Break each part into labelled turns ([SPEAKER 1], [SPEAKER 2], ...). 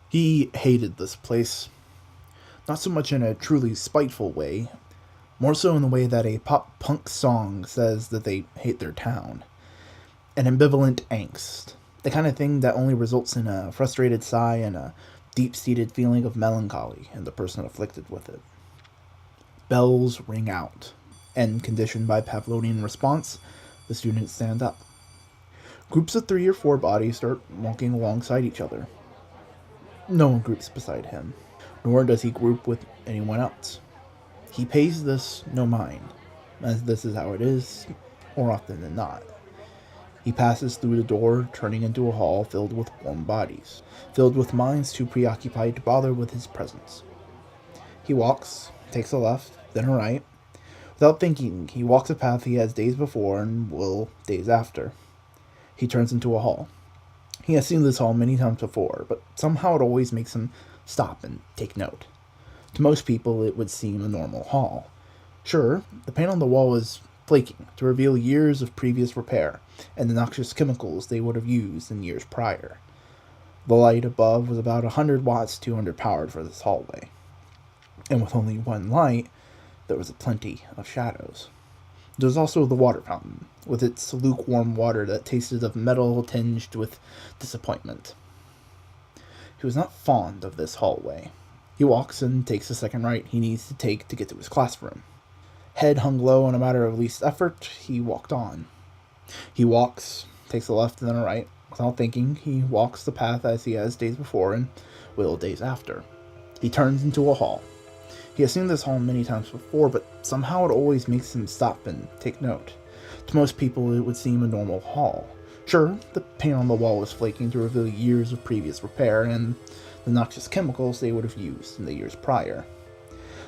[SPEAKER 1] He hated this place, not so much in a truly spiteful way, more so in the way that a pop punk song says that they hate their town. An ambivalent angst, the kind of thing that only results in a frustrated sigh and a deep seated feeling of melancholy in the person afflicted with it. Bells ring out, and conditioned by Pavlovian response, the students stand up. Groups of 3 or 4 bodies start walking alongside each other. No one groups beside him, nor does he group with anyone else. He pays this no mind, as this is how it is, more often than not. He passes through the door, turning into a hall filled with warm bodies, filled with minds too preoccupied to bother with his presence. He walks, takes a left, then a right. Without thinking, he walks a path he has days before and will days after. He turns into a hall. He has seen this hall many times before, but somehow it always makes him stop and take note. To most people, it would seem a normal hall. Sure, the paint on the wall is flaking to reveal years of previous repair and the noxious chemicals they would have used in years prior. The light above was about 100 watts too underpowered for this hallway, and with only one light, there was plenty of shadows. There was also the water fountain, with its lukewarm water that tasted of metal tinged with disappointment. He was not fond of this hallway. He walks and takes the second right he needs to take to get to his classroom. Head hung low in a matter of least effort, he walked on. He walks, takes a left and then a right. Without thinking, he walks the path as he has days before and will days after. He turns into a hall. He has seen this hall many times before, but somehow it always makes him stop and take note. To most people, it would seem a normal hall. Sure, the paint on the wall was flaking to reveal years of previous repair and the noxious chemicals they would have used in the years prior.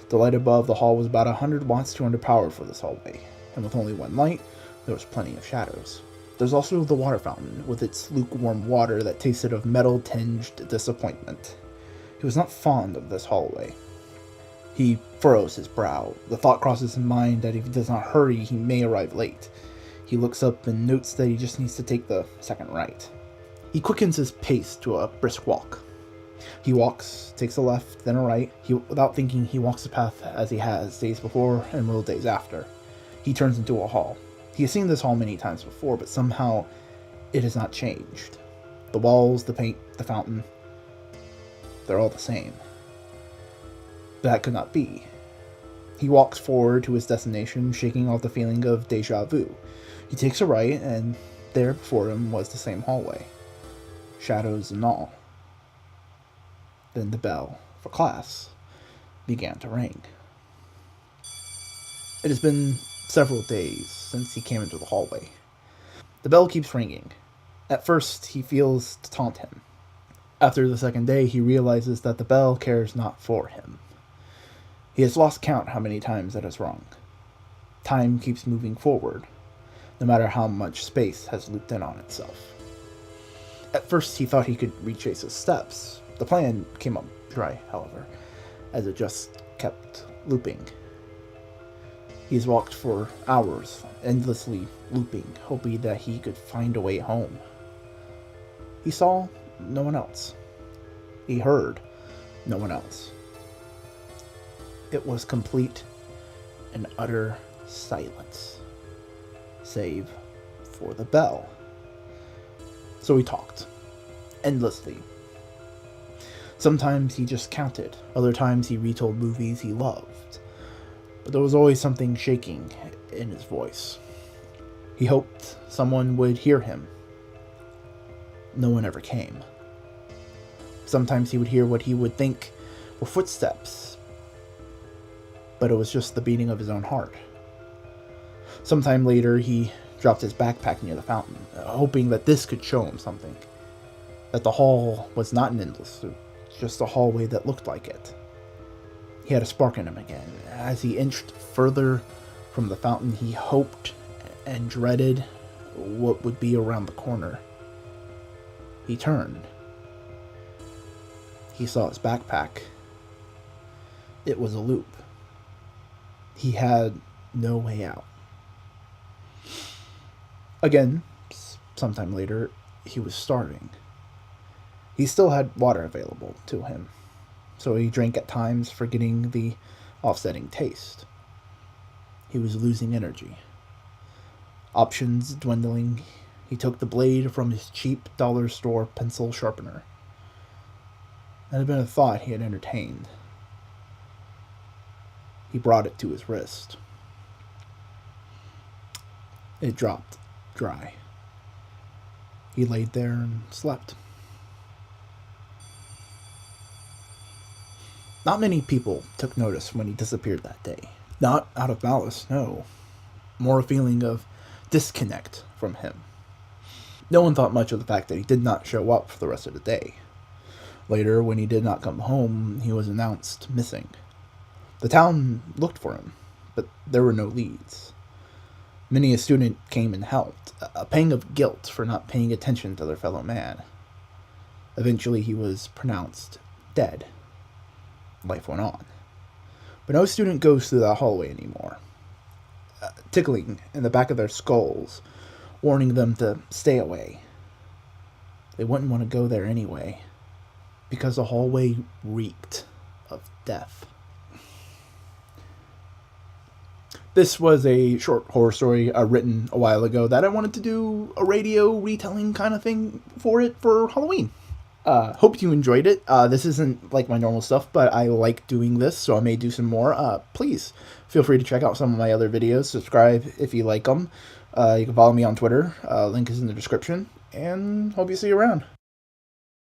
[SPEAKER 1] The light above the hall was about 100 watts too underpowered for this hallway, and with only one light, there was plenty of shadows. There's also the water fountain, with its lukewarm water that tasted of metal-tinged disappointment. He was not fond of this hallway. He furrows his brow. The thought crosses his mind that if he does not hurry, he may arrive late. He looks up and notes that he just needs to take the second right. He quickens his pace to a brisk walk. He walks, takes a left, then a right. Without thinking, he walks the path as he has days before and will days after. He turns into a hall. He has seen this hall many times before, but somehow it has not changed. The walls, the paint, the fountain, they're all the same. That could not be. He walks forward to his destination, shaking off the feeling of deja vu. He takes a right, and there before him was the same hallway. Shadows and all. Then the bell for class began to ring. It has been several days since he came into the hallway. The bell keeps ringing. At first, he feels to taunt him. After the second day, he realizes that the bell cares not for him. He has lost count how many times it has rung. Time keeps moving forward, no matter how much space has looped in on itself. At first, he thought he could retrace his steps. The plan came up dry, however, as it just kept looping. He's walked for hours, endlessly looping, hoping that he could find a way home. He saw no one else. He heard no one else. It was complete and utter silence, save for the bell. So he talked, endlessly. Sometimes he just counted, other times he retold movies he loved, but there was always something shaking in his voice. He hoped someone would hear him. No one ever came. Sometimes he would hear what he would think were footsteps, but it was just the beating of his own heart. Sometime later, he dropped his backpack near the fountain, hoping that this could show him something. That the hall was not an endless loop, just a hallway that looked like it. He had a spark in him again. As he inched further from the fountain, he hoped and dreaded what would be around the corner. He turned. He saw his backpack. It was a loop. He had no way out. Again, sometime later, he was starving. He still had water available to him, so he drank at times, forgetting the offsetting taste. He was losing energy. Options dwindling, he took the blade from his cheap dollar store pencil sharpener. That had been a thought he had entertained. He brought it to his wrist. It dropped dry. He laid there and slept. Not many people took notice when he disappeared that day. Not out of malice, no. More a feeling of disconnect from him. No one thought much of the fact that he did not show up for the rest of the day. Later, when he did not come home, he was announced missing. The town looked for him, but there were no leads. Many a student came and helped, a pang of guilt for not paying attention to their fellow man. Eventually, he was pronounced dead. Life went on. But no student goes through that hallway anymore. Tickling in the back of their skulls, warning them to stay away. They wouldn't want to go there anyway, because the hallway reeked of death. This was a short horror story written a while ago that I wanted to do a radio retelling kind of thing for Halloween. Hope you enjoyed it. This isn't like my normal stuff, but I like doing this, so I may do some more. Please feel free to check out some of my other videos. Subscribe if you like them. You can follow me on Twitter. Link is in the description. And hope you see you around.